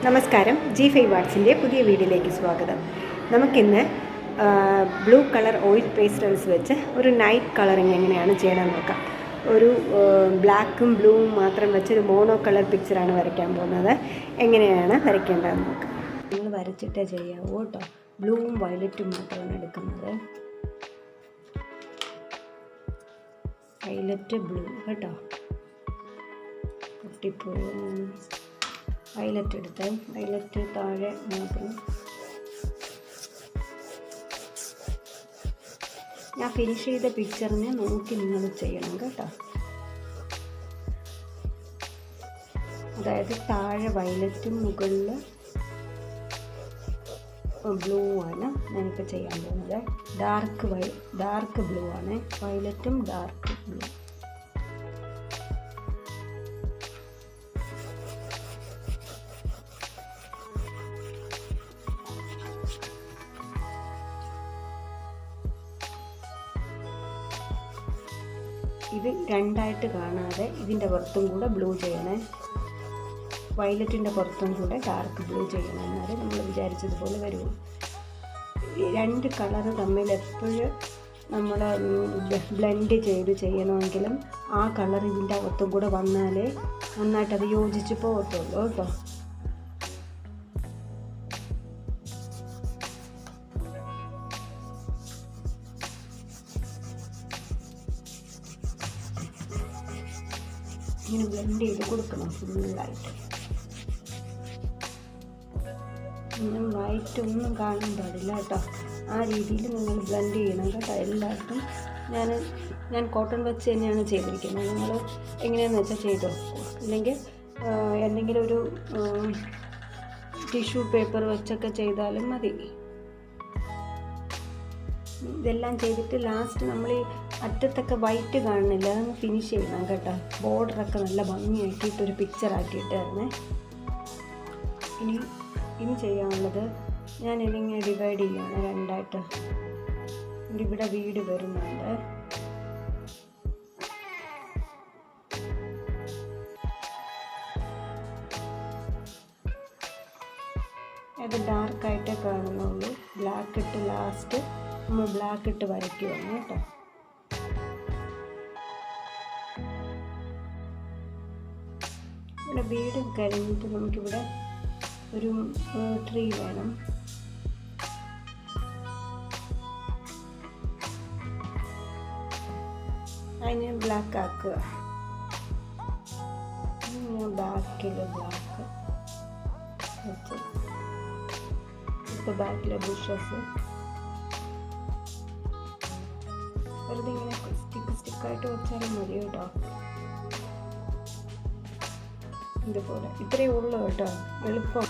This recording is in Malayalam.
നമസ്കാരം, G5 വാട്സിൻ്റെ പുതിയ വീഡിയോയിലേക്ക് സ്വാഗതം. നമുക്കിന്ന് ബ്ലൂ കളർ ഓയിൽ പേസ്റ്റൽസ് വെച്ച് ഒരു നൈറ്റ് കളറിങ് എങ്ങനെയാണ് ചെയ്യണമെന്ന് നോക്കാം. ഒരു ബ്ലാക്കും ബ്ലൂവും മാത്രം വെച്ചൊരു മോണോ കളർ പിക്ചറാണ് വരയ്ക്കാൻ പോകുന്നത്. എങ്ങനെയാണ് വരയ്ക്കേണ്ടതെന്ന് നോക്കാം. നിങ്ങൾ വരച്ചിട്ടേ ചെയ്യാവൂ കേട്ടോ. ബ്ലൂവും വയലറ്റും മാത്രമാണ് എടുക്കുന്നത്. വയലറ്റ് ബ്ലൂ കേട്ടോ. പൊട്ടിപ്പോയി. വയലറ്റ് എടുത്ത് വയലറ്റ് താഴെ മാത്രം. ഞാൻ ഫിനിഷ് ചെയ്ത പിക്ചറിനെ നോക്കി നിങ്ങൾ ചെയ്യണം കേട്ടോ. അതായത് താഴെ വയലറ്റും മുകളിൽ ബ്ലൂ ആണ് ഞാനിപ്പോൾ ചെയ്യാൻ പോകുന്നത്. ഡാർക്ക് ബ്ലൂ ആണ്. വയലറ്റും ഡാർക്ക് ബ്ലൂ. ഇത് രണ്ടായിട്ട് കാണാതെ ഇതിൻ്റെ പുറത്തും കൂടെ ബ്ലൂ ചെയ്യണേ. വയലറ്റിൻ്റെ പുറത്തും കൂടെ ഡാർക്ക് ബ്ലൂ ചെയ്യണം. എന്നാലും നമ്മൾ വിചാരിച്ചതുപോലെ വരുള്ളൂ. രണ്ട് കളറ് തമ്മിൽ എപ്പോഴും നമ്മൾ ബ്ലെൻഡ് ചെയ്ത് ചെയ്യണമെങ്കിലും ആ കളർ ഇതിൻ്റെ അകത്തും കൂടെ വന്നാലേ നന്നായിട്ടത് യോജിച്ച് പോകത്തുള്ളൂ കേട്ടോ. ഇങ്ങനെ ബ്ലെൻഡ് ചെയ്ത് കൊടുക്കണം ഫുള്ളായിട്ട്. ഒന്നും വൈറ്റ് ഒന്നും കാണാൻ പാടില്ല കേട്ടോ. ആ രീതിയിൽ നിങ്ങൾ ബ്ലെൻഡ് ചെയ്യണം കേട്ടോ. എല്ലായിടത്തും ഞാൻ കോട്ടൺ വെച്ച് തന്നെയാണ് ചെയ്തിരിക്കുന്നത്. നിങ്ങൾ എങ്ങനെയാണെന്ന് വെച്ചാൽ ചെയ്തോ. ഇല്ലെങ്കിൽ എന്തെങ്കിലും ഒരു ടിഷ്യൂ പേപ്പർ വെച്ചൊക്കെ ചെയ്താലും മതി. ഇതെല്ലാം ചെയ്തിട്ട് ലാസ്റ്റ് നമ്മൾ ഈ അറ്റത്തൊക്കെ വൈറ്റ് കാണുന്നില്ല, അതൊന്ന് ഫിനിഷ് ചെയ്യണം കേട്ടോ. ബോർഡറൊക്കെ നല്ല ഭംഗിയാക്കിയിട്ടൊരു പിക്ചറാക്കിയിട്ടായിരുന്നേ. ഇനി ചെയ്യാനുള്ളത് ഞാനിതിങ്ങനെ ഡിവൈഡ് ചെയ്യുകയാണ് രണ്ടായിട്ട്. ഇവിടെ വീട് വരുന്നുണ്ട്. അത് ഡാർക്കായിട്ടേ കാണുന്നുള്ളൂ. ബ്ലാക്ക് ഇട്ട് ലാസ്റ്റ് നമ്മൾ ബ്ലാക്ക് ഇട്ട് വരയ്ക്കുവാണ് കേട്ടോ. ഇവിടെ വീട് കഴിഞ്ഞിട്ട് നമുക്കിവിടെ ഒരു ട്രീ വേണം. അതിന് ബ്ലാക്ക് ആക്കുക. ബാക്കിൽ ബ്ലാക്ക് വെച്ച് ഇപ്പോൾ ബാക്കിലെ ബുഷസ് വെറുതെ ഇങ്ങനെ സ്റ്റിക്കായിട്ട് വെച്ചാലും മതി കേട്ടോ. ഇതുപോലെ ഇത്രയേ ഉള്ളൂ കേട്ടോ. എളുപ്പം.